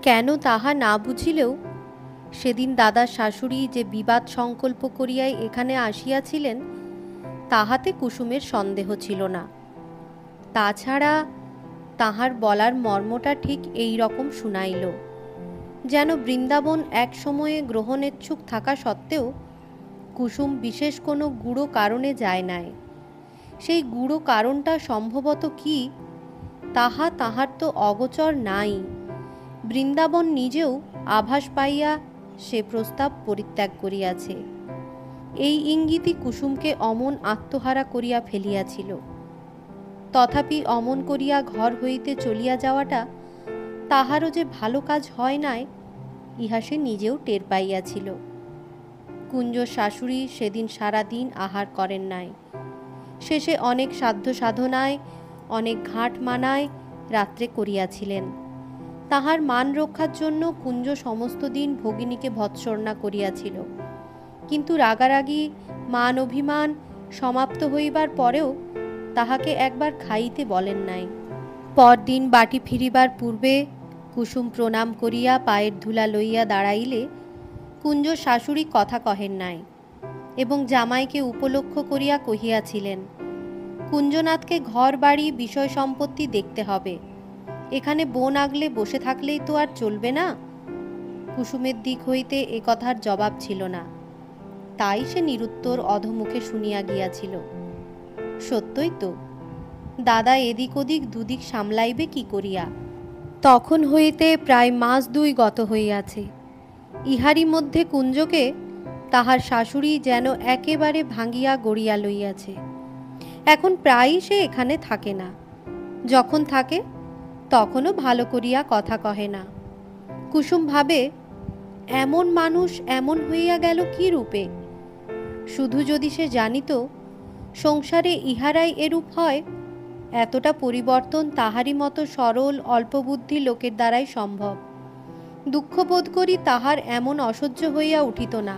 কেন তাহা না বুঝিলেও সেদিন দাদার শাশুড়ি যে বিবাদ সংকল্প করিয়াই এখানে আসিয়াছিলেন তাহাতে কুসুমের সন্দেহ ছিল না। তাছাড়া তাহার বলার মর্মটা ঠিক এই রকম শুনাইল, যেন বৃন্দাবন এক সময়ে গ্রহণেচ্ছুক থাকা সত্ত্বেও কুসুম বিশেষ কোনো গূঢ় কারণে যায় নাই। সেই গূঢ় কারণটা সম্ভবত কি তাহা তাহার তো অগোচর নাই। বৃন্দাবন নিজেও আভাস পাইয়া সে প্রস্তাব পরিত্যাগ করিয়াছে। এই ইঙ্গিতই কুসুমকে অমন আত্মহারা করিয়া ফেলিয়াছিল। তথাপি অমন করিয়া ঘর হইতে চলিয়া যাওয়াটা তাহারও যে ভালো কাজ হয় নাই ইহা সে নিজেও টের পাইয়াছিল। কুঞ্জ শাশুড়ি সেদিন সারা দিন আহার করেন নাই। শেষে অনেক সাধ্য সাধনায়, অনেক ঘাট মানায় রাত্রে করিয়াছিলেন। তাহার মান রক্ষার জন্য কুঞ্জ সমস্ত দিন ভগিনীকে ভৎসর্ণা করিয়াছিল, কিন্তু রাগারাগি মান অভিমান সমাপ্ত হইবার পরেও তাহাকে একবার খাইতে বলেন নাই। পরদিন বাটি ফিরিবার পূর্বে কুসুম প্রণাম করিয়া পায়ের ধুলা লইয়া দাঁড়াইলে কুঞ্জ শাশুড়ি কথা কহেন নাই এবং জামাইকে উপলক্ষ করিয়া কহিয়াছিলেন, কুঞ্জনাথকে ঘর বাড়ি বিষয় সম্পত্তি দেখতে হবে, এখানে বোন আগলে বসে থাকলেই তো আর চলবে না। কুসুমের দিক হইতে এ কথার জবাব ছিল না, তাই সে নিরুত্তর অধমুখে শুনিয়া গিয়াছিল। সত্যই তো, দাদা এদিক ওদিক দুদিক সামলাইবে কি করিয়া? তখন হইতে প্রায় মাস 2 গত হইয়াছে। ইহারই মধ্যে কুঞ্জকে তাহার শাশুড়ি যেন একেবারে ভাঙিয়া গড়িয়া লইয়াছে। এখন প্রায়ই সে এখানে থাকে না, যখন থাকে তখনও ভালো করিয়া কথা কহে না। কুসুম ভাবে, এমন মানুষ এমন হইয়া গেল কি রূপে? শুধু যদি সে জানিত সংসারে ইহারাই এরূপ হয়, এতটা পরিবর্তন তাহারই মতো সরল অল্পবুদ্ধি লোকের দ্বারাই সম্ভব। দুঃখ বোধ করি তাহার এমন অসহ্য হইয়া উঠিত না।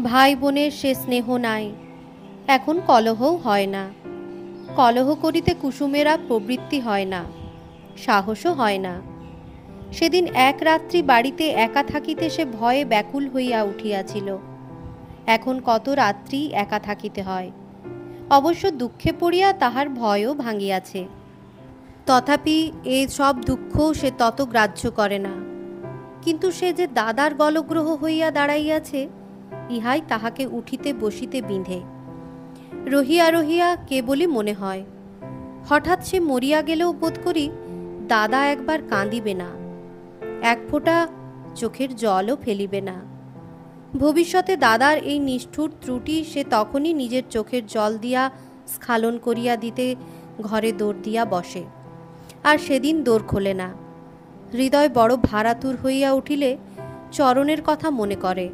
ভাই বোনের সে স্নেহ নাই, এখন কলহও হয় না। কলহ করিতে কুসুমেরা প্রবৃত্তি হয় না, সাহসও হয় না। সেদিন এক রাত্রি বাড়িতে একা থাকিতে সে ভয়ে ব্যাকুল হইয়া উঠিয়াছিল। এখন কত রাত্রি একা থাকিতে হয়। অবশ্য দুঃখে পড়িয়া তাহার ভয়ও ভাঙিয়াছে। তথাপি এই সব দুঃখ সে তত গ্রাহ্য করে না। কিন্তু সে যে দাদার গলগ্রহ হইয়া দাঁড়াইয়াছে, ইহাই তাহাকে উঠিতে বসিতে বিঁধে। রহিয়া রহিয়া কেবলই মনে হয়, হঠাৎ সে মরিয়া গেলেও বোধ করি দাদা একবার কাঁদিবে না, এক ফোঁটা চোখের জলও ফেলিবে না। ভবিষ্যতে দাদার এই নিষ্ঠুর ত্রুটি সে তখনই নিজের চোখের জল দিয়া স্খালন করিয়া দিতে ঘরে দৌড় দিয়া বসে, আর সেদিন দৌড় খোলে না। হৃদয় বড় ভারাতুর হইয়া উঠিলে চরণের কথা মনে করে,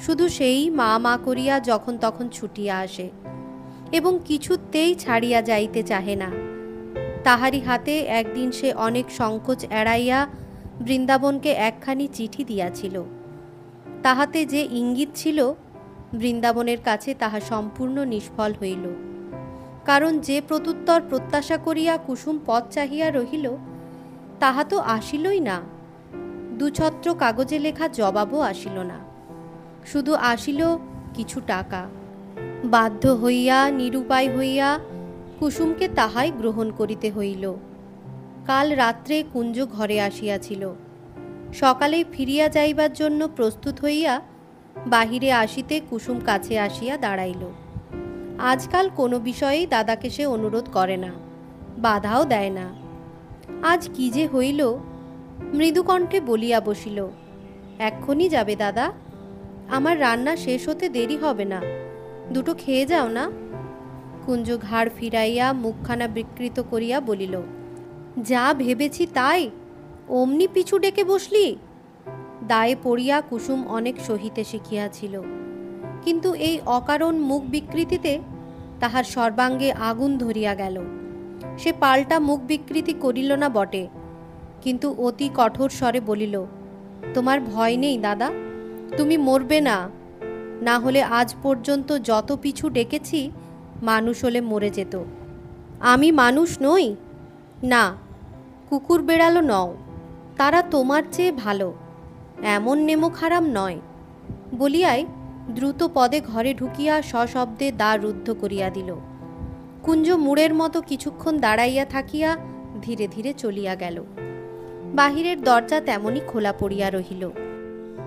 শুধু সেই মা মা করিয়া যখন তখন ছুটিয়া আসে এবং কিছুতেই ছাড়িয়া যাইতে চাহে না। তাহারি হাতে একদিন সে অনেক সংকোচ এড়াইয়া বৃন্দাবনকে একখানি চিঠি দিয়াছিল। তাহাতে যে ইঙ্গিত ছিল, বৃন্দাবনের কাছে তাহা সম্পূর্ণ নিষ্ফল হইল। কারণ যে প্রত্যুত্তর প্রত্যাশা করিয়া কুসুম পথ চাহিয়া রহিল, তাহা তো আসিলই না। 2 ছত্র কাগজে লেখা জবাবও আসিল না, শুধু আসিল কিছু টাকা। বাধ্য হইয়া নিরুপায় হইয়া কুসুমকে তাহাই গ্রহণ করিতে হইল। কাল রাত্রে কুঞ্জ ঘরে আসিয়াছিল। সকালে ফিরিয়া যাইবার জন্য প্রস্তুত হইয়া বাহিরে আসিতে কুসুম কাছে আসিয়া দাঁড়াইল। আজকাল কোনো বিষয়েই দাদাকে সে অনুরোধ করে না, বাধাও দেয় না। আজ কি যে হইল, মৃদুকণ্ঠে বলিয়া বসিল, এক্ষুনি যাবে দাদা? আমার রান্না শেষ হতে দেরি হবে না, দুটো খেয়ে যাও না। কুঞ্জ ঘাড় ফিরাইয়া মুখখানা বিকৃত করিয়া বলিল, যা ভেবেছি তাই? অমনি পিছু ডেকে বসলি? দায়ে পড়িয়া কুসুম অনেক সহিতে শিখিয়াছিল, কিন্তু এই অকারণ মুখ বিকৃতিতে তাহার সর্বাঙ্গে আগুন ধরিয়া গেল। সে পাল্টা মুখ বিকৃতি করিল না বটে, কিন্তু অতি কঠোর স্বরে বলিল, তোমার ভয় নেই দাদা? তুমি মরবে না? না হলে আজ পর্যন্ত যত পিছু ডেকেছি মানুষ হলে মরে যেত। আমি মানুষ নই? না, কুকুর বেড়ালও নও, তারা তোমার চেয়ে ভালো, এমন নেমো খারাপ নয় বলিয়াই দ্রুত পদে ঘরে ঢুকিয়া সশব্দে দ্বার রুদ্ধ করিয়া দিল। কুঞ্জ মুড়ের মতো কিছুক্ষণ দাঁড়াইয়া থাকিয়া ধীরে ধীরে চলিয়া গেল। বাহিরের দরজা তেমনি খোলা পড়িয়া রহিল।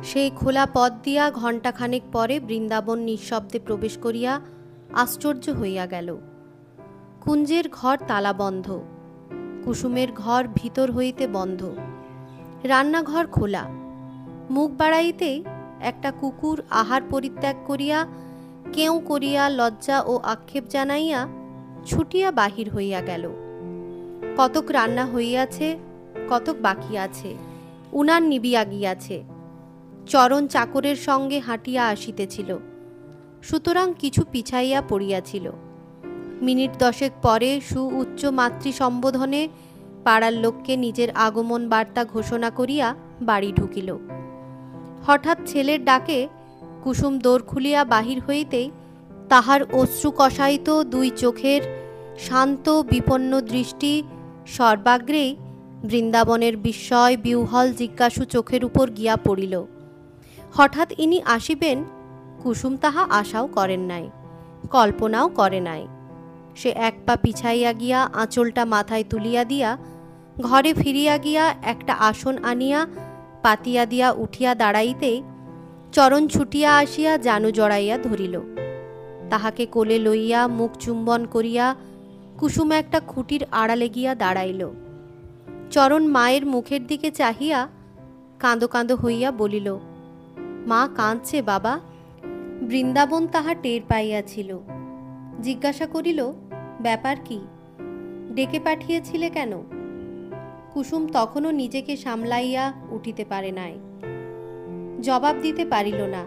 সেই খোলা পথ দিয়া ঘণ্টাখানেক পরে বৃন্দাবন নিঃশব্দে প্রবেশ করিয়া আশ্চর্য হইয়া গেল। কুঞ্জের ঘর তালাবন্ধ, কুসুমের ঘর ভিতর হইতে বন্ধ, রান্নাঘর খোলা। মুখ বাড়াইতেই একটা কুকুর আহার পরিত্যাগ করিয়া কেউ করিয়া লজ্জা ও আক্ষেপ জানাইয়া ছুটিয়া বাহির হইয়া গেল। কতক রান্না হইয়াছে, কতক বাকি আছে, উনান নিবিয়া গিয়াছে। চরণ চাকরের সঙ্গে হাঁটিয়া আসিতেছিল, সুতরাং কিছু পিছাইয়া পড়িয়াছিল। মিনিট 10 পরে সুউচ্চ মাতৃ সম্বোধনে পাড়ার লোককে নিজের আগমন বার্তা ঘোষণা করিয়া বাড়ি ঢুকিল। হঠাৎ ছেলের ডাকে কুসুম দোর খুলিয়া বাহির হইতেই তাহার অশ্রু কষায়িত দুই চোখের শান্ত বিপন্ন দৃষ্টি সর্বাগ্রেই বৃন্দাবনের বিস্ময় বিহ্বল জিজ্ঞাসু চোখের উপর গিয়া পড়িল। হঠাৎ ইনি আসিবেন কুসুম তাহা আশাও করেন নাই, কল্পনাও করে নাই। সে এক পা পিছাইয়া গিয়া আঁচলটা মাথায় তুলিয়া দিয়া ঘরে ফিরিয়া গিয়া একটা আসন আনিয়া পাতিয়া দিয়া উঠিয়া দাঁড়াইতেই চরণ ছুটিয়া আসিয়া জানু জড়াইয়া ধরিল। তাহাকে কোলে লইয়া মুখ চুম্বন করিয়া কুসুম একটা খুঁটির আড়ালে গিয়া দাঁড়াইল। চরণ মায়ের মুখের দিকে চাহিয়া কাঁদো কাঁদো হইয়া বলিল, মা কাঁদছে বাবা। বৃন্দাবন তাহা টের পাইয়াছিল, জিজ্ঞাসা করিল, ব্যাপার কি, ডেকে পাঠিয়েছিলে কেন? কুসুম তখনও নিজেকে সামলাইয়া উঠিতে পারে নাই, জবাব দিতে পারিল না।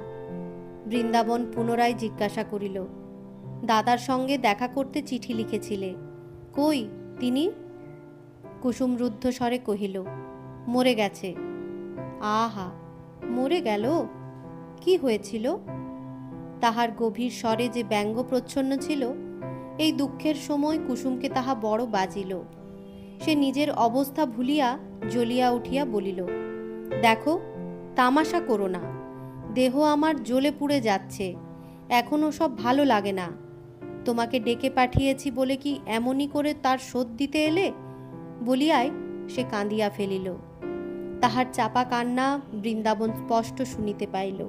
বৃন্দাবন পুনরায় জিজ্ঞাসা করিল, দাদার সঙ্গে দেখা করতে চিঠি লিখেছিলে, কই তিনি? কুসুম রুদ্ধ স্বরে কহিল, মরে গেছে। আহা, মরে গেল? কি হয়েছিল? তাহার গভীর স্বরে যে ব্যঙ্গ প্রচ্ছন্ন ছিল, এই দুঃখের সময় কুসুমকে তাহা বড় বাজিল। সে নিজের অবস্থা ভুলিয়া জ্বলিয়া উঠিয়া বলিল, দেখো, তামাশা করো না, দেহ আমার জ্বলে পুড়ে যাচ্ছে, এখনও সব ভালো লাগে না। তোমাকে ডেকে পাঠিয়েছি বলে কি এমনই করে তার শোধ দিতে এলে? বলিয়াই সে কাঁদিয়া ফেলিল। তাহার চাপা কান্না বৃন্দাবন স্পষ্ট শুনিতে পাইল,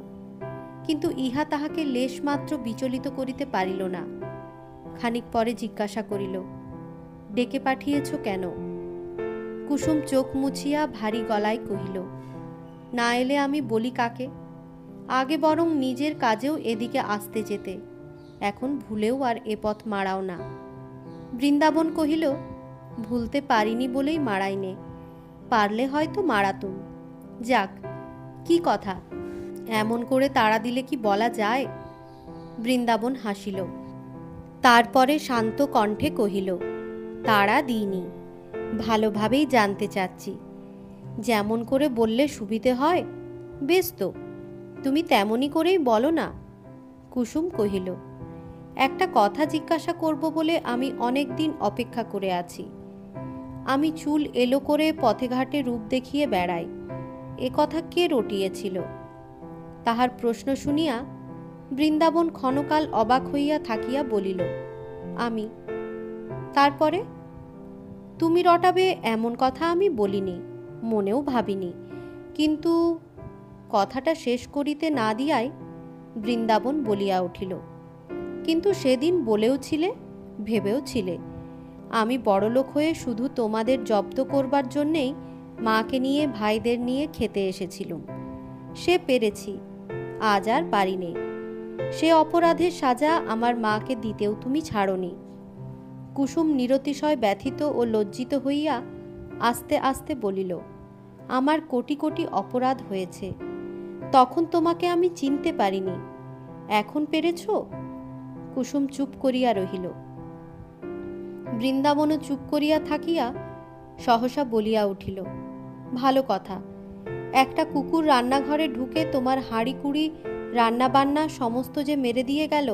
কিন্তু ইহা তাহাকে লেশমাত্র বিচলিত করিতে পারিল না। খানিক পরে জিজ্ঞাসা করিল, ডেকে পাঠিয়েছ কেন? কুসুম চোখ মুছিয়া ভারী গলায় কহিল, না এলে আমি বলি কাকে? আগে বরং নিজের কাজেও এদিকে আসতে যেতে, এখন ভুলেও আর এ পথ মারাও না। বৃন্দাবন কহিল, ভুলতে পারিনি বলেই মারাইনে, পারলে হয়তো মারাতুম। যাক, কি কথা, এমন করে তাড়া দিলে কি বলা যায়? বৃন্দাবন হাসিল, তারপরে শান্ত কণ্ঠে কহিল, তাড়া দিইনি, ভালোভাবেই জানতে চাচ্ছি। যেমন করে বললে সুবিধে হয়, বেশ তো, তুমি তেমনই করেই বলো না। কুসুম কহিল, একটা কথা জিজ্ঞাসা করব বলে আমি অনেক দিন অপেক্ষা করে আছি। আমি চুল এলো করে পথে ঘাটে রূপ দেখিয়ে বেড়াই, এ কথা কে রটিয়েছিল? তাহার প্রশ্ন শুনিয়া বৃন্দাবন ক্ষণকাল অবাক হইয়া থাকিয়া বলিল, আমি। তারপরে? তুমি রটাবে এমন কথা আমি বলিনি, মনেও ভাবিনি, কিন্তু কথাটা শেষ করিতে না দিয়াই বৃন্দাবন বলিয়া উঠিল, কিন্তু সেদিন বলেও ছিলে, ভেবেও ছিলে, আমি বড়লোক হয়ে শুধু তোমাদের জব্দ করবার জন্যেই মাকে নিয়ে ভাইদের নিয়ে খেতে এসেছিলুম। সে পেরেছি, আজ আর পারিনে। সে অপরাধের সাজা আমার মাকে দিতেও তুমি ছাড়নি। কুসুম নিরতিশয় ব্যথিত ও লজ্জিত হইয়া আস্তে আস্তে বলিল, আমার কোটি কোটি অপরাধ হয়েছে, তখন তোমাকে আমি চিনতে পারিনি, এখন পেরেছ? কুসুম চুপ করিয়া রহিল। বৃন্দাবনও চুপ করিয়া থাকিয়া সহসা বলিয়া উঠিল, ভালো কথা, একটা কুকুর রান্নাঘরে ঢুকে তোমার হাঁড়ি কুড়ি রান্না বান্না সমস্ত যে মেরে দিয়ে গেল।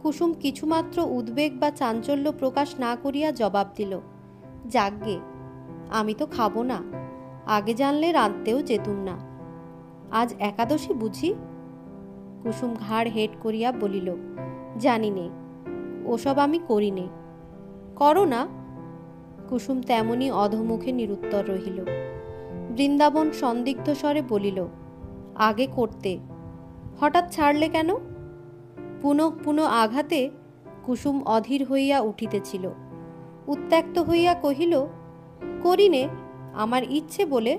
কুসুম কিছুমাত্র উদ্বেগ বা চাঞ্চল্য প্রকাশ না করিয়া জবাব দিল, যাকগে, আমি তো খাবো না, আগে জানলে রাঁধতেও যেতুম না। আজ একাদশী বুঝি? কুসুম ঘাড় হেট করিয়া বলিল, জানি নে, ওসব আমি করি নে। করো না? কুসুম তেমনি অধমুখে নিরুত্তর রহিল। বৃন্দাবন সন্দিগ্ধ স্বরে বলিল, আগে করতে, হঠাৎ ছাড়লে কেন? পুনঃ পুনঃ আঘাতে কুসুম অধীর হইয়া উঠিতেছিল। উত্ত্যক্ত হইয়া কহিল, করিনে, আমার ইচ্ছে বলে।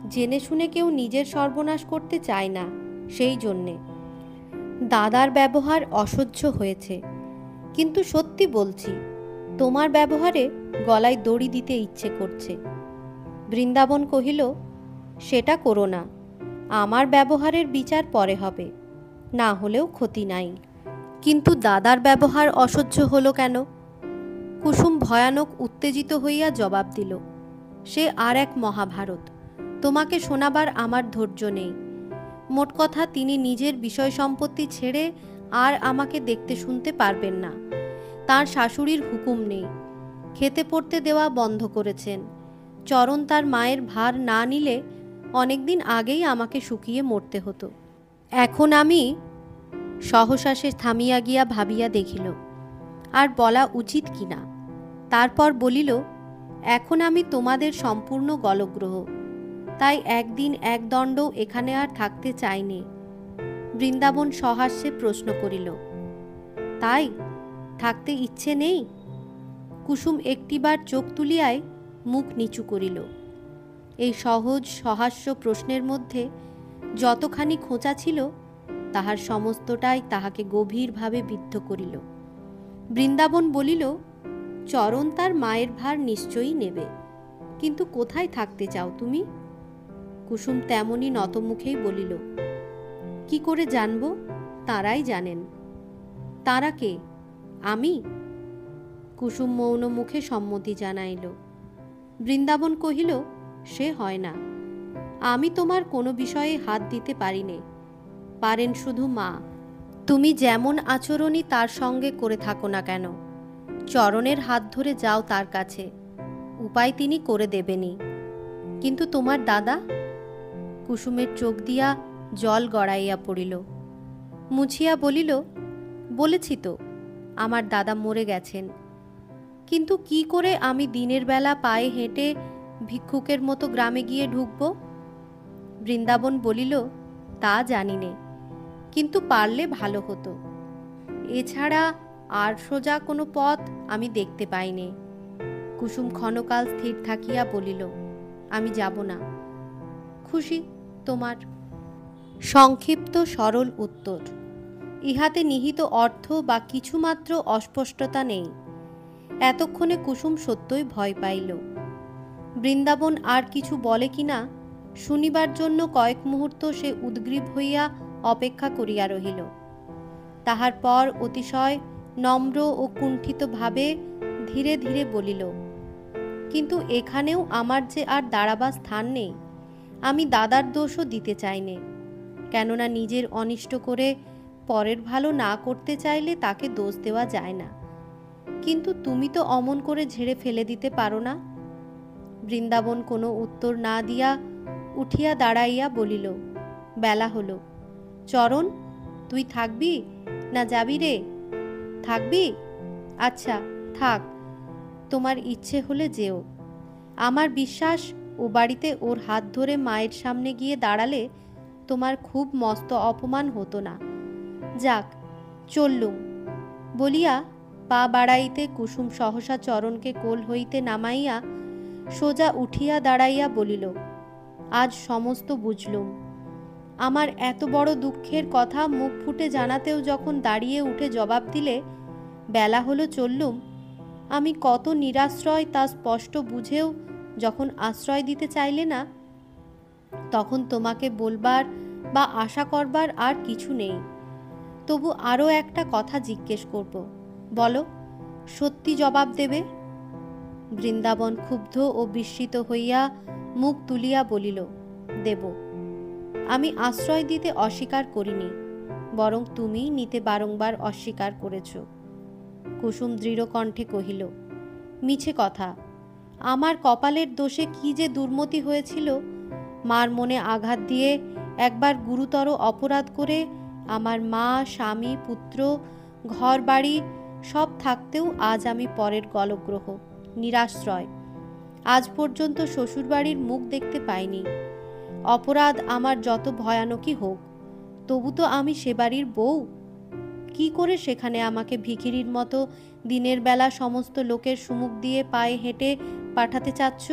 জেনে শুনে কেউ নিজের সর্বনাশ করতে চায় না, সেই জন্যে। দাদার ব্যবহার অসহ্য হয়েছে, কিন্তু সত্যি বলছি, তোমার ব্যবহারে গলায় দড়ি দিতে ইচ্ছে করছে। বৃন্দাবন কহিল, সেটা করো না, আমার ব্যবহারের বিচার পরে হবে, না হলেও ক্ষতি নাই। কিন্তু দাদার ব্যবহার অসহ্য হলো কেন? কুসুম ভয়ানক উত্তেজিত হইয়া জবাব দিল, সে আর এক মহাভারত, তোমাকে শোনাবার আমার ধৈর্য নেই। মোট কথা, তিনি নিজের বিষয় সম্পত্তি ছেড়ে আর আমাকে দেখতে শুনতে পারবেন না। তার শাশুড়ির হুকুম নেই, খেতে পড়তে দেওয়া বন্ধ করেছেন। চরণ তার মায়ের ভার না নিলে অনেকদিন আগেই আমাকে শুকিয়ে মরতে হতো। এখন আমি সহসা সে থামিয়া গিয়া ভাবিয়া দেখিল আর বলা উচিত কিনা। তারপর বলিল, এখন আমি তোমাদের সম্পূর্ণ গলগ্রহ, তাই একদিন এক দণ্ড এখানে আর থাকতে চাইনে। বৃন্দাবন সহাস্যে প্রশ্ন করিল, তাই থাকতে ইচ্ছে নেই? কুসুম একটিবার চোখ তুলিয়াই মুখ নিচু করিল। এই সহজ সহাস্য প্রশ্নের মধ্যে যতখানি খোঁচা ছিল, তাহার সমস্তটাই তাহাকে গভীরভাবে বিদ্ধ করিল। বৃন্দাবন বলিল, চরণ তার মায়ের ভার নিশ্চয়ই নেবে, কিন্তু কোথায় থাকতে চাও তুমি? কুসুম তেমনি নতমুখেই বলিল, কি করে জানব? তাঁরাই জানেন। তাঁরা কে? আমি? কুসুম মৌন মুখে সম্মতি জানাইল। বৃন্দাবন কহিল, সে হয় না, আমি তোমার কোনো বিষয়ে হাত দিতে পারি নে, পারেন শুধু মা। তুমি যেমন আচরণই তার সঙ্গে করে থাকো না কেন, চরণের হাত ধরে যাও তার কাছে, উপায় তিনি করে দেবেনই। কিন্তু তোমার দাদা? কুসুমের চোখ দিয়া জল গড়াইয়া পড়িল। মুছিয়া বলিল, বলেছি তো, আমার দাদা মরে গেছেন। কিন্তু কি করে আমি দিনের বেলা পায়ে হেঁটে ভিক্ষুকের মতো গ্রামে গিয়ে ঢুকব? বৃন্দাবন বলিল, তা জানি নে, কিন্তু পারলে ভালো হতো। এছাড়া আর সোজা কোনো পথ আমি দেখতে পাইনে। কুসুম ক্ষণকাল স্থির থাকিয়া বলিল, আমি যাব না। খুশি তোমার। সংক্ষিপ্ত সরল উত্তর। ইহাতে নিহিত অর্থ বা কিছুমাত্র অস্পষ্টতা নেই। এতক্ষণে কুসুম সত্যই ভয় পাইল। বৃন্দাবন আর কিছু বলে কিনা শুনিবার জন্য কয়েক মুহূর্ত সে উদ্গ্রীব হইয়া অপেক্ষা করিয়া রহিল। তাহার পর অতিশয় নম্র ও কুণ্ঠিত ভাবে ধীরে ধীরে বলিল, কিন্তু এখানেও আমার যে আর দাঁড়াবার স্থান নেই। আমি দাদার দোষও দিতে চাইনে, কেননা নিজের অনিষ্ট করে পরের ভালো না করতে চাইলে তাকে দোষ দেওয়া যায় না। কিন্তু তুমি তো অমন করে ঝেড়ে ফেলে দিতে পারো না। বৃন্দাবন কোনো উত্তর না দিয়া উঠিয়া দাঁড়াইয়া বলিল, বেলা হলো, চরণ তুই থাকবি না যাবি রে? থাকবি? আচ্ছা থাক, তোমার ইচ্ছে হলে যেও। আমার বিশ্বাস ও বাড়িতে ওর হাত ধরে মায়ের সামনে গিয়ে দাঁড়ালে তোমার খুব মস্ত অপমান হতো না। যাক, চললুম। বলিয়া পা বাড়াইতে কুসুম সহসা চরণকে কোল হইতে নামাইয়া সোজা উঠিয়া দাঁড়াইয়া বলিল, আজ সমস্ত বুঝলুম। আমার এত বড় দুঃখের কথা মুখ ফুটে জানাতেও যখন দাঁড়িয়ে উঠে জবাব দিলে, বেলা হলো চললুম, আমি কত নিরাশ্রয় তা স্পষ্ট বুঝেও যখন আশ্রয় দিতে চাইলে না, তখন তোমাকে বলবার বা আশা করবার আর কিছু নেই। তবু আরও একটা কথা জিজ্ঞেস করব, বলো, সত্যি জবাব দেবে? বৃন্দাবন ক্ষুব্ধ ও বিস্মিত হইয়া মুখ তুলিয়া বলিল, দেব। আমি আশ্রয় দিতে অস্বীকার করিনি, বরং তুমি নিতে বারংবার অস্বীকার করেছ। কুসুম দৃঢ় কণ্ঠে কহিল, মিছে কথা, আমার কপালের দোষে কি যে দুর্মতি হয়েছিল, মার মনে আঘাত দিয়ে একবার গুরুতর অপরাধ করে আমার মা, স্বামী, পুত্র, ঘর বাড়ি সব থাকতেও আজ আমি পরের গলগ্রহ, নিরাশ্রয়। আজ পর্যন্ত শ্বশুরবাড়ির মুখ দেখতে পাইনি। অপরাধ আমার যত ভয়ানকই হোক, তবু তো আমি সে বাড়ির বউ। কি করে সেখানে আমাকে ভিখিরির মতো দিনের বেলা সমস্ত লোকের সুমুখ দিয়ে পায়ে হেঁটে পাঠাতে চাচ্ছ?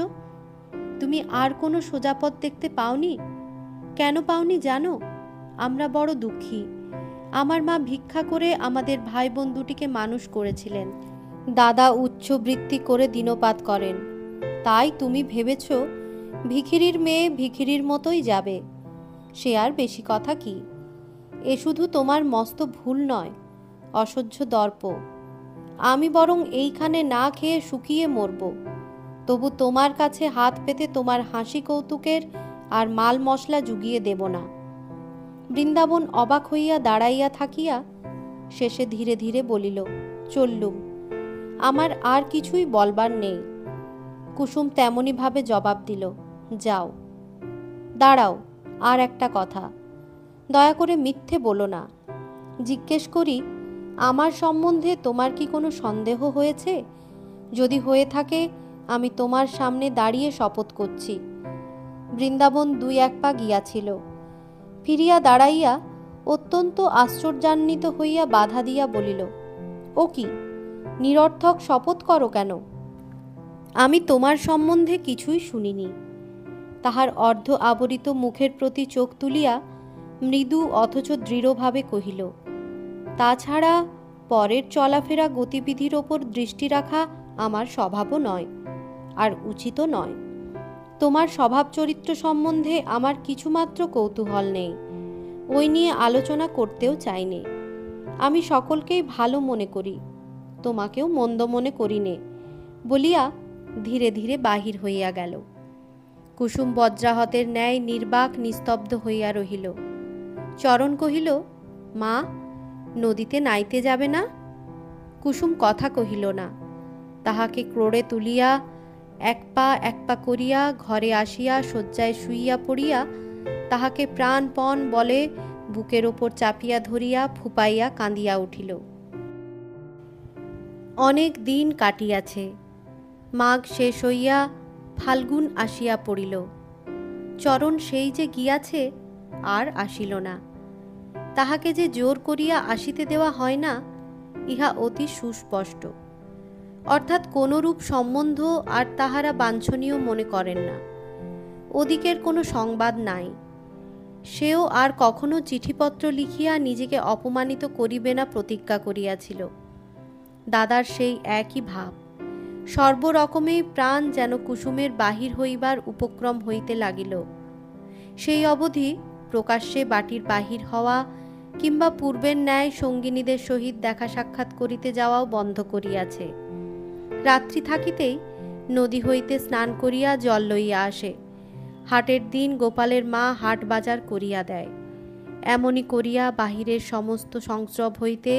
তুমি আর কোনো সোজা পথ দেখতে পাওনি? কেন পাওনি জানো? আমরা বড় দুঃখী। আমার মা ভিক্ষা করে আমাদের ভাই বোন দুটিকে মানুষ করেছিলেন। দাদা উচ্চবৃত্তি করে দিনপাত করেন। তাই তুমি ভেবেছ ভিখিরির মেয়ে ভিখিরির মতোই যাবে। সে আর বেশি কথা কি? এ শুধু তোমার মস্ত ভুল নয়, অসহ্য দর্প। আমি বরং এইখানে না খেয়ে শুকিয়ে মরব, তবু তোমার কাছে হাত পেতে তোমার হাসি কৌতুকের আর মাল মশলা জুগিয়ে দেব না। বৃন্দাবন অবাক হইয়া দাঁড়াইয়া থাকিয়া শেষে ধীরে ধীরে বলিল, চললুম, আমার আর কিছুই বলবার নেই। কুসুম তেমনি ভাবে জবাব দিল, যাও। দাঁড়াও, আর একটা কথা, দয়া করে মিথ্যে বলো না। জিজ্ঞেস করি, আমার সম্বন্ধে তোমার কি কোনো সন্দেহ হয়েছে? যদি হয়ে থাকে, আমি তোমার সামনে দাঁড়িয়ে শপথ করছি। বৃন্দাবন দুই এক পা গিয়াছিল, ফিরিয়া দাঁড়াইয়া অত্যন্ত আশ্চর্যান্বিত হইয়া বাধা দিয়া বলিল, ও কি, নিরর্থক শপথ করো কেন? আমি তোমার সম্বন্ধে কিছুই শুনিনি। তাহার অর্ধ আবরিত মুখের প্রতি চোখ তুলিয়া মৃদু অথচ দৃঢ়ভাবে কহিল, তাছাড়া পরের চলাফেরা গতিবিধির ওপর দৃষ্টি রাখা আমার স্বভাবও নয়, আর উচিতও নয়। তোমার স্বভাব চরিত্র সম্বন্ধে আমার কিছুমাত্র কৌতূহল নেই, ওই নিয়ে আলোচনা করতেও চাইনে। আমি সকলকেই ভালো মনে করি, তোমাকেও মন্দ মনে করি নে, বলিয়া ধীরে ধীরে বাহির হইয়া গেল। কুসুম বজ্রাহতের ন্যায় নির্বাক নিস্তব্ধ হইয়া রহিল। চরণ কহিল, মা, নদীতে নাইতে যাবে না? কুসুম কথা কহিল না। তাহাকে ক্রোড়ে তুলিয়া এক পা করিয়া ঘরে আসিয়া শয্যায় শুইয়া পড়িয়া তাহাকে প্রাণপণ বলে বুকের ওপর চাপিয়া ধরিয়া ফুপাইয়া কাঁদিয়া উঠিল। অনেক দিন কাটিয়াছে, মাঘ শেষ হইয়া ফাল্গুন আসিয়া পড়িল। চরণ সেই যে গিয়াছে, আর আসিল না। তাহাকে যে জোর করিয়া আসিতে দেওয়া হয় না, ইহা অতি সুস্পষ্ট। অর্থাৎ কোনরূপ সম্বন্ধ আর তাহারা বাঞ্ছনীয় মনে করেন না। ওদিকের কোনো সংবাদ নাই। সেও আর কখনো চিঠিপত্র লিখিয়া নিজেকে অপমানিত করিবে না প্রতিজ্ঞা করিয়াছিল। দাদার সেই একই ভাব। সর্বরকমেই প্রাণ যেন কুসুমের বাহির হইবার উপক্রম হইতে লাগিল। সেই অবধি প্রকাশ্যে বাটির বাহির হওয়া কিংবা পূর্বের ন্যায় সঙ্গিনীদের সহিত দেখা সাক্ষাৎ করিতে যাওয়াও বন্ধ করিয়াছে। রাত্রি থাকিতেই নদী হইতে স্নান করিয়া জল লইয়া আসে। হাটের দিন গোপালের মা হাট বাজার করিয়া দেয়। এমনি করিয়া বাহিরের সমস্ত সংস্রব হইতে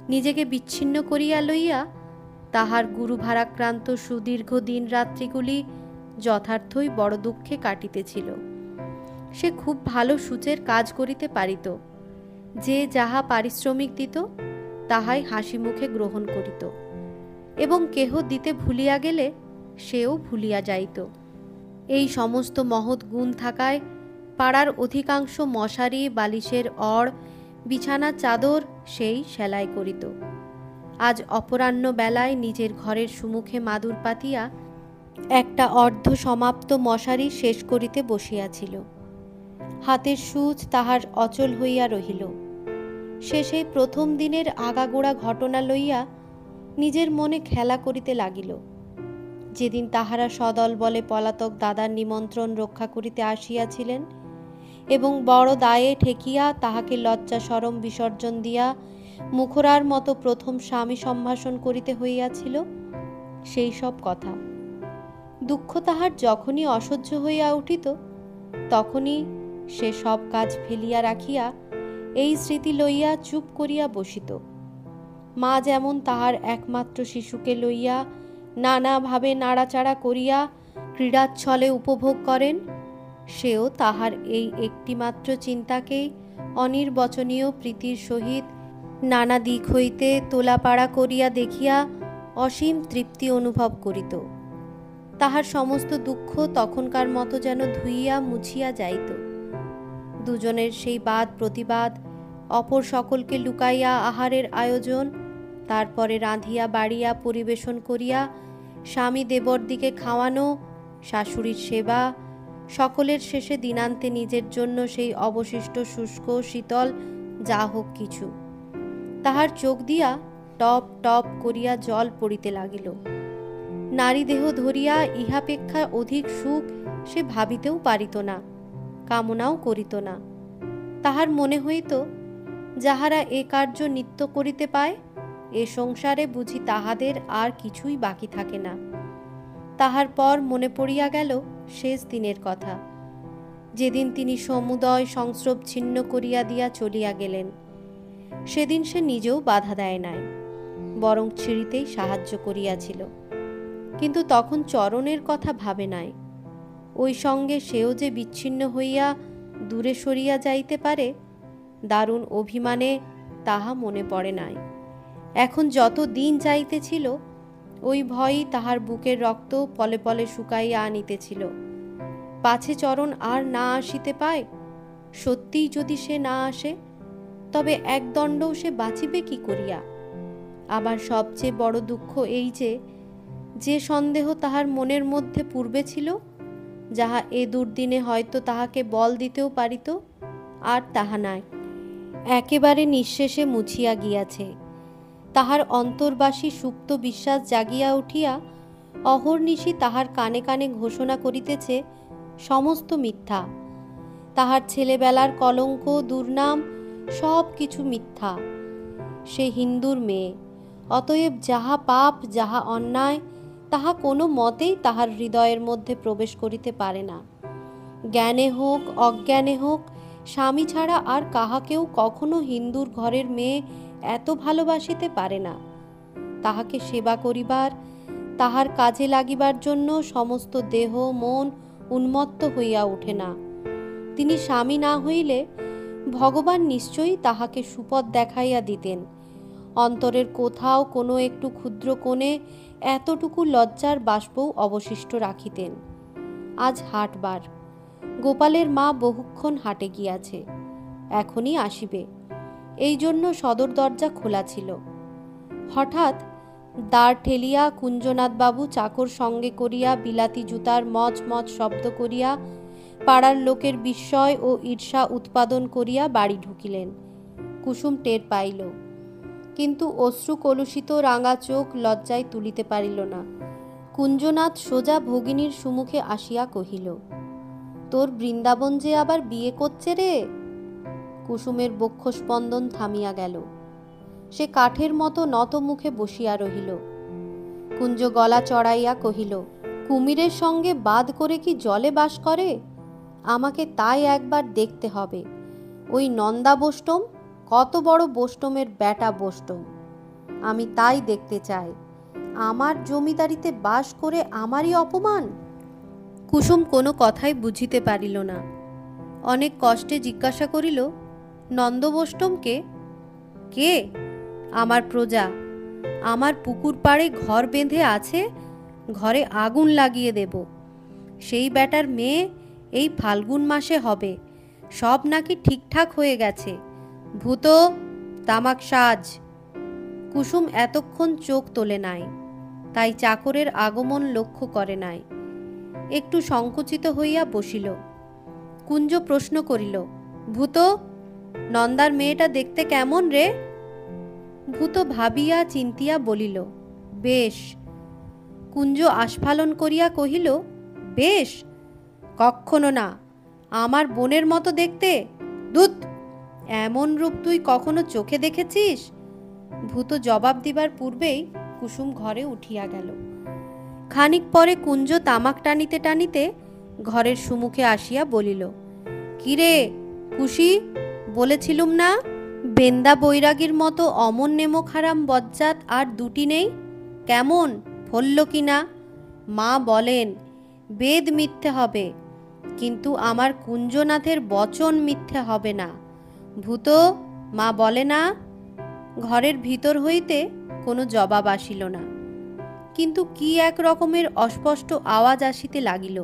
নিজেকে বিচ্ছিন্ন করিয়া লইয়া তাহার গুরু ভারাক্রান্ত সুদীর্ঘ দিন রাত্রিগুলি যথার্থই বড় দুঃখে কাটিতেছিল। সে খুব ভালো সূচের কাজ করিতে পারিত। যে যাহা পারিশ্রমিক দিত তাহাই হাসি মুখে গ্রহণ করিত, এবং কেহ দিতে ভুলিয়া গেলে সেও ভুলিয়া যাইত। এই সমস্ত মহৎ গুণ থাকায় পাড়ার অধিকাংশ মশারি, বালিশের অড়, বিছানা চাদর সেই সেলাই করিত। আজ অপরাহ্ন বেলায় নিজের ঘরের সুমুখে মাদুর পাতিয়া একটা অর্ধ সমাপ্ত মশারি শেষ করিতে বসিয়াছিল। হাতের সূচ তাহার অচল হইয়া রহিল। সে সেই প্রথম দিনের আগাগোড়া ঘটনা লইয়া নিজের মনে খেলা করিতে লাগিল। যেদিন তাহারা সদল বলে পলাতক দাদার নিমন্ত্রণ রক্ষা করিতে আসিয়াছিলেন এবং বড় দায়ে ঠেকিয়া তাহাকে লজ্জা শরম বিসর্জন দিয়া মুখরার মতো প্রথম স্বামী সম্ভাষণ করিতে হইয়াছিল, সেই সব কথা। দুঃখ তাহার যখনই অসহ্য হইয়া উঠিত, তখনই সে সব কাজ ফেলিয়া রাখিয়া এই স্মৃতি লইয়া চুপ করিয়া বসিত। মা যেমন তাহার একমাত্র শিশুকে লইয়া নানাভাবে নাড়াচাড়া করিয়া ক্রীড়াচ্ছলে উপভোগ করেন, সেও তাহার এই একটিমাত্র চিন্তাকেই অনির্বচনীয় প্রীতির সহিত নানা দিক হইতে তোলাপাড়া করিয়া দেখিয়া অসীম তৃপ্তি অনুভব করিত। তাহার সমস্ত দুঃখ তখনকার মতো যেন ধুইয়া মুছিয়া যাইত। দুজনের সেই বাদ প্রতিবাদ, অপর সকলকে লুকাইয়া আহারের আয়োজন, তারপরে রাঁধিয়া বাড়িয়া পরিবেশন করিয়া স্বামী দেবর দিকে খাওয়ানো, শাশুড়ির সেবা, সকলের শেষে দিনান্তে নিজের জন্য সেই অবশিষ্ট শুষ্ক শীতল যা হোক কিছু। তাহার চোখ দিয়া টপ টপ করিয়া জল পড়িতে লাগিল। নারী দেহ ধরিয়া ইহাপেক্ষা অধিক সুখ সে ভাবিতেও পারিত না, কামনাও করিত না। তাহার মনে হইত, যাহারা এ কার্য নিত্য করিতে পায়, এ সংসারে বুঝি তাহাদের আর কিছুই বাকি থাকে না। তাহার পর মনে পড়িয়া গেল শেষ দিনের কথা, যেদিন তিনি সমুদয় সংস্রব ছিন্ন করিয়া দিয়া চলিয়া গেলেন। সেদিন সে নিজেও বাধা দেয় নাই, বরং ছিঁড়িতেই সাহায্য করিয়াছিল। কিন্তু তখন চরণের কথা ভাবে নাই। ওই সঙ্গে সেও যে বিচ্ছিন্ন হইয়া দূরে সরিয়া যাইতে পারে, দারুণ অভিমানে তাহা মনে পড়ে নাই। এখন যত দিন যাইতেছিল, ওই ভয়ই তাহার বুকের রক্ত পলে পলে শুকাইয়া আনিতেছিল। পাছে চরণ আর না আসিতে পায়, সত্যিই যদি সে না আসে, তবে একদণ্ডও সে বাঁচিবে কি করিয়া? আবার সবচেয়ে বড় দুঃখ এই যে সন্দেহ তাহার মনের মধ্যে পূর্বে ছিল, যাহা এ দুর্দিনে হয়তো তাহাকে বল দিতেও পারিত, আর তাহা নাই, একেবারে নিঃশেষে মুছিয়া গিয়াছে। তাহার অন্তর্বাসী সুপ্ত বিশ্বাস জাগিয়া উঠিয়া অহর্নিশি তাহার কানে কানে ঘোষণা করিতেছে সমস্ত মিথ্যা। তাহার ছেলেবেলার কলঙ্ক, দুর্নাম সব কিছু মিথ্যা। সে হিন্দুর মেয়ে, অতএব যাহা পাপ, যাহা অন্যায়, তাহা কোনো মতেই তাহার হৃদয়ের মধ্যে প্রবেশ করিতে পারে না। জ্ঞানে হোক অজ্ঞানে হোক, স্বামী ছাড়া আর কাহাকেও কখনো হিন্দুর ঘরের মেয়ে এত ভালোবাসিতে পারে না। তাহাকে সেবা করিবার, তাহার কাজে লাগিবার জন্য সমস্ত দেহ মন উন্মত্ত হইয়া ওঠে না। তিনি স্বামী না হইলে ভগবান নিশ্চয়ই তাহাকে সুপথ দেখাইয়া দিতেন। অন্তরের কোথাও কোনো একটু ক্ষুদ্র কোণে এতটুকু লজ্জার বাষ্পও অবশিষ্ট রাখিতেন। আজ হাটবার, গোপালের মা বহুক্ষণ হাটে গিয়াছে, এখনই আসিবে, এই জন্য সদর দরজা খোলা ছিল। হঠাৎ দ্বার ঠেলিয়া কুঞ্জনাথবাবু চাকর সঙ্গে করিয়া বিলাতি জুতার মচ মচ শব্দ করিয়া পাড়ার লোকের বিস্ময় ও ঈর্ষা উৎপাদন করিয়া বাড়ি ঢুকিলেন। কুসুম টের পাইল, কিন্তু অশ্রু কলুষিত রাঙা চোখ লজ্জায় তুলিতে পারিল না। কুঞ্জনাথ সোজা ভগিনীর সুমুখে আসিয়া কহিল, তোর বৃন্দাবন যে আবার বিয়ে করছে রে। কুসুমের বক্ষস্পন্দন থামিয়া গেল। সে কাঠের মতো নত মুখে বসিয়া রহিল। কুঞ্জ গলা চড়াইয়া কহিল, কুমিরের সঙ্গে বাদ করে কি জলে বাস করে? আমাকে তাই একবার দেখতে হবে। ওই নন্দা বোষ্টম, কত বড় বোষ্টমের বেটা বোষ্টম, আমি তাই দেখতে চাই। আমার জমিদারিতে বাস করে আমারই অপমান। কুসুম কোনো কথাই বুঝিতে পারিল না। অনেক কষ্টে জিজ্ঞাসা করিল, নন্দবোষ্টম কে? কে? আমার প্রজা। আমার পুকুর পাড়ে ঘর বেঁধে আছে, ঘরে আগুন লাগিয়ে দেব। সেই বেটার মেয়ে এই ফাল্গুন মাসে হবে, সব নাকি ঠিকঠাক হয়ে গেছে। ভূত, তামাক সাজ। কুসুম এতক্ষণ চোখ তোলে নাই, তাই চাকরের আগমন লক্ষ্য করে নাই। একটু সংকুচিত হইয়া বসিল। কুঞ্জ প্রশ্ন করিল, ভূত, নন্দার মেয়েটা দেখতে কেমন রে? ভূত ভাবিয়া চিন্তিয়া বলিল, বেশ। কুঞ্জ আস্ফালন করিয়া কহিল, বেশ? কক্ষনো না, আমার বোনের মতো দেখতে। দুধ, এমন রূপ তুই কখনো চোখে দেখেছিস? ভূত জবাব দিবার পূর্বেই কুসুম ঘরে উঠিয়া গেল। খানিক পরে কুঞ্জ তামাক টানিতে টানিতে ঘরের সুমুখে আসিয়া বলিল, কিরে খুশি, বলেছিলুম না বেন্দা বৈরাগীর মতো অমন নেমক হারাম বজ্জাত আর দুটি নেই? কেমন ফলল কি না? মা বলেন বেদ মিথ্যে হবে, কিন্তু আমার কুঞ্জনাথের বচন মিথ্যে হবে না। ভূত, মা বলে না? ঘরের ভিতর হইতে কোনো জবাব আসিল না, কিন্তু কি এক রকমের অস্পষ্ট আওয়াজ আসিতে লাগিল।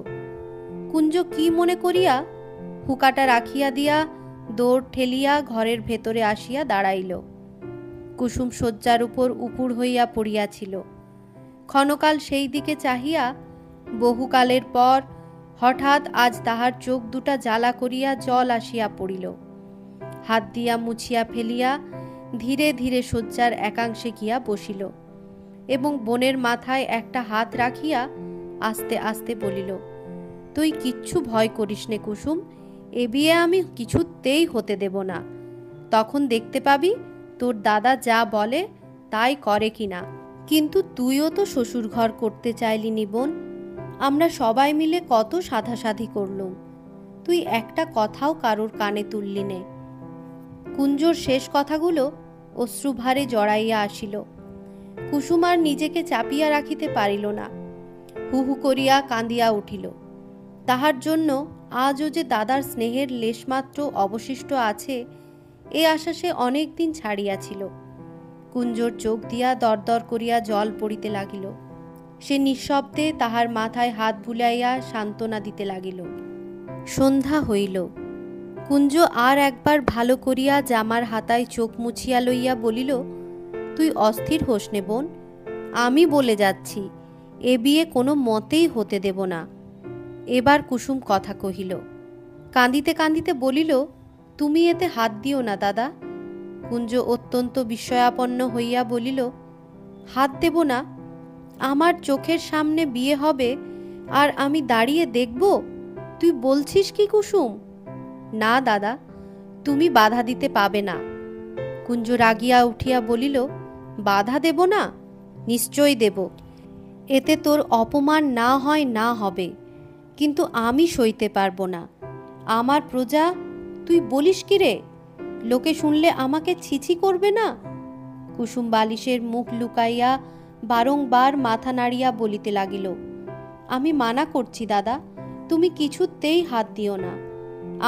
কুঞ্জ কি মনে করিয়া হুকাটা রাখিয়া দিয়া দৌড় ঠেলিয়া ঘরের ভেতরে আসিয়া দাঁড়াইল। কুসুম শয্যার উপর উপুড় হইয়া পড়িয়াছিল। ক্ষণকাল সেই দিকে চাহিয়া বহুকালের পর হঠাৎ আজ তাহার চোখ দুটা জ্বালা করিয়া জল আসিয়া পড়িল। হাত দিয়া মুছিয়া ফেলিয়া ধীরে ধীরে শয্যার একাংশে গিয়া বসিল এবং বোনের মাথায় একটা হাত রাখিয়া আস্তে আস্তে বলিল, তুই কিচ্ছু ভয় করিস নে কুসুম, এ বিয়ে আমি কিছুতেই হতে দেব না। তখন দেখতে পাবি তোর দাদা যা বলে তাই করে কিনা। কিন্তু তুইও তো শ্বশুর ঘর করতে চাইলি নি বোন। আমরা সবাই মিলে কত সাধাসাধি করলুম, তুই একটা কথাও কারোর কানে তুললি নে। কুঞ্জর শেষ কথাগুলো অশ্রুভারে জড়াইয়া আসিল। কুসুম আর নিজেকে চাপিয়া রাখিতে পারিল না, হু হু করিয়া কাঁদিয়া উঠিল। তাহার জন্য আজও যে দাদার স্নেহের লেশমাত্র অবশিষ্ট আছে, এ আশা সে অনেক দিন ছাড়িয়াছিল। কুঞ্জর চোখ দিয়া দরদর করিয়া জল পড়িতে লাগিল। সে নিঃশব্দে তাহার মাথায় হাত বুলাইয়া সান্ত্বনা দিতে লাগিল। সন্ধ্যা হইল। কুঞ্জ আর একবার ভালো করিয়া জামার হাতায় চোখ মুছিয়া লইয়া বলিল, তুই অস্থির হোস নে বোন, আমি বলে যাচ্ছি এ বিয়ে কোনো মতেই হতে দেব না। এবার কুসুম কথা কহিল। কাঁদিতে কাঁদিতে বলিল, তুমি এতে হাত দিও না দাদা। কুঞ্জ অত্যন্ত বিস্ময়াপন্ন হইয়া বলিল, হাত দেব না? আমার চোখের সামনে বিয়ে হবে আর আমি দাঁড়িয়ে দেখব? তুই বলছিস কি কুসুম? না দাদা, তুমি বাধা দিতে পাবে না। কুঞ্জ রাগিয়া উঠিয়া বলিল, বাধা দেব না? নিশ্চয় দেব। এতে তোর অপমান না হয় না হবে, কিন্তু আমি সইতে পারবো না। আমার প্রজা, তুই বলিস কি রে? লোকে শুনলে আমাকে ছিছি করবে না? কুসুম বালিশের মুখ লুকাইয়া বারংবার মাথা নাড়িয়া বলিতে লাগিল, আমি মানা করছি দাদা, তুমি কিছুতেই হাত দিও না।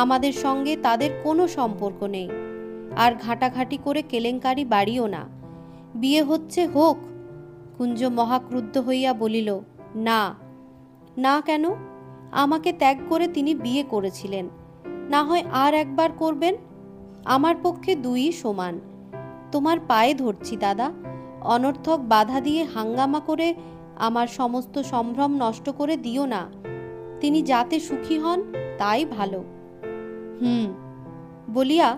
আমাদের সঙ্গে তাদের কোনো সম্পর্ক নেই, আর ঘাঁটাঘাঁটি করে কেলেঙ্কারি বাড়িও না। বিয়ে হচ্ছে হোক। কুঞ্জ মহাক্রুদ্ধ হইয়া বলিল, না। না কেন? আমাকে ত্যাগ করে তিনি বিয়ে করেছিলেন, না হয় আর একবার করবেন। আমার পক্ষে দুই সমান। তোমার পায়ে ধরছি দাদা, অনর্থক বাধা দিয়ে হাঙ্গামা করে আমার সমস্ত সম্ভ্রম নষ্ট করে দিও না। তিনি যাতে সুখী হন তাই ভালো। বলিয়া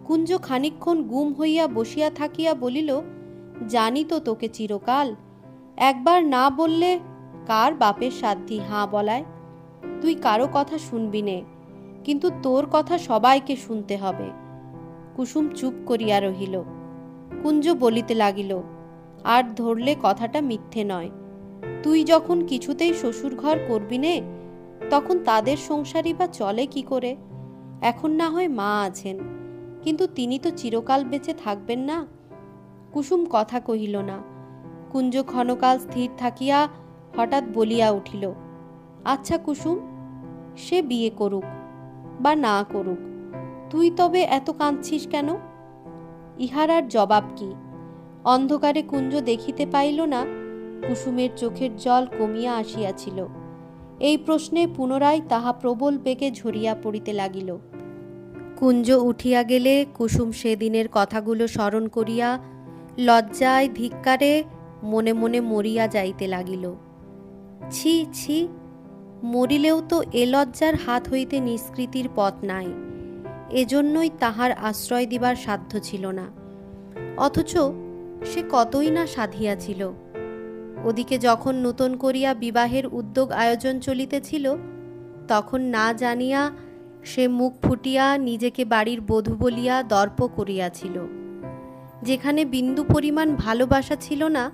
কুঞ্জ খানিকক্ষণ গুম হইয়া বসিয়া থাকিয়া বলিল, জানি তো তোকে চিরকাল। একবার না বললে কার বাপের সাধ্যি হাঁ বলায়? তুই কারো কথা শুনবি নে, কিন্তু তোর কথা সবাইকে শুনতে হবে। কুসুম চুপ করিয়া রহিল। কুঞ্জ বলিতে লাগিল, আর ধরলে কথাটা মিথ্যে নয়। তুই যখন কিছুতেই শ্বশুর ঘর করবি নে, তখন তাদের সংসারই বা চলে কি করে? এখন না হয় মা আছেন, কিন্তু তিনি তো চিরকাল বেঁচে থাকবেন না। কুসুম কথা কহিল না। কুঞ্জ ক্ষণকাল স্থির থাকিয়া হঠাৎ বলিয়া উঠিল, আচ্ছা কুসুম, সে বিয়ে করুক বা না করুক, তুই তবে এত কাঁদছিস কেন? ইহার আর জবাব কি? অন্ধকারে কুঞ্জ দেখিতে পাইল না কুসুমের চোখের জল কমিয়া আসিয়াছিল। এই প্রশ্নে পুনরায় তাহা প্রবল বেগে ঝরিয়া পড়িতে লাগিল। কুঞ্জ উঠিয়া গেলে কুসুম সেদিনের কথাগুলো স্মরণ করিয়া লজ্জায় ধিক্কারে মনে মনে মরিয়া যাইতে লাগিল। ছি ছি, মরিলেও তো এ লজ্জার হাত হইতে নিষ্কৃতির পথ নাই। এজন্যই তাহার আশ্রয় দিবার সাধ্য ছিল না। অথচ সে কতই না সাধিয়াছিল। ওদিকে যখন নূতন করিয়া বিবাহের উদ্যোগ আয়োজন চলিতেছিল, তখন না জানিয়া সে মুখ ফুটিয়া নিজেকে বাড়ির বধূ বলিয়া দর্প করিয়াছিল। যেখানে বিন্দু পরিমাণ ভালোবাসা ছিল না,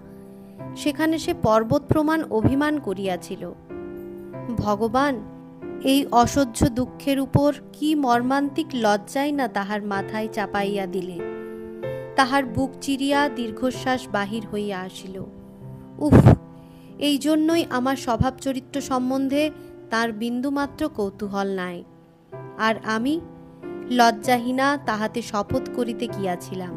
সেখানে সে পর্বত প্রমাণ অভিমান করিয়াছিল। ভগবান, এই অসহ্য দুঃখের উপর কি মর্মান্তিক লজ্জাই না তাহার মাথায় চাপাইয়া দিলে। তাহার বুক চিরিয়া দীর্ঘশ্বাস বাহির হইয়া আসিল। উফ, এই জন্যই আমার স্বভাব চরিত্র সম্বন্ধে তার বিন্দুমাত্র কৌতূহল নাই, আর আমি লজ্জাহীনা তাহাতে শপথ করিতে গিয়াছিলাম।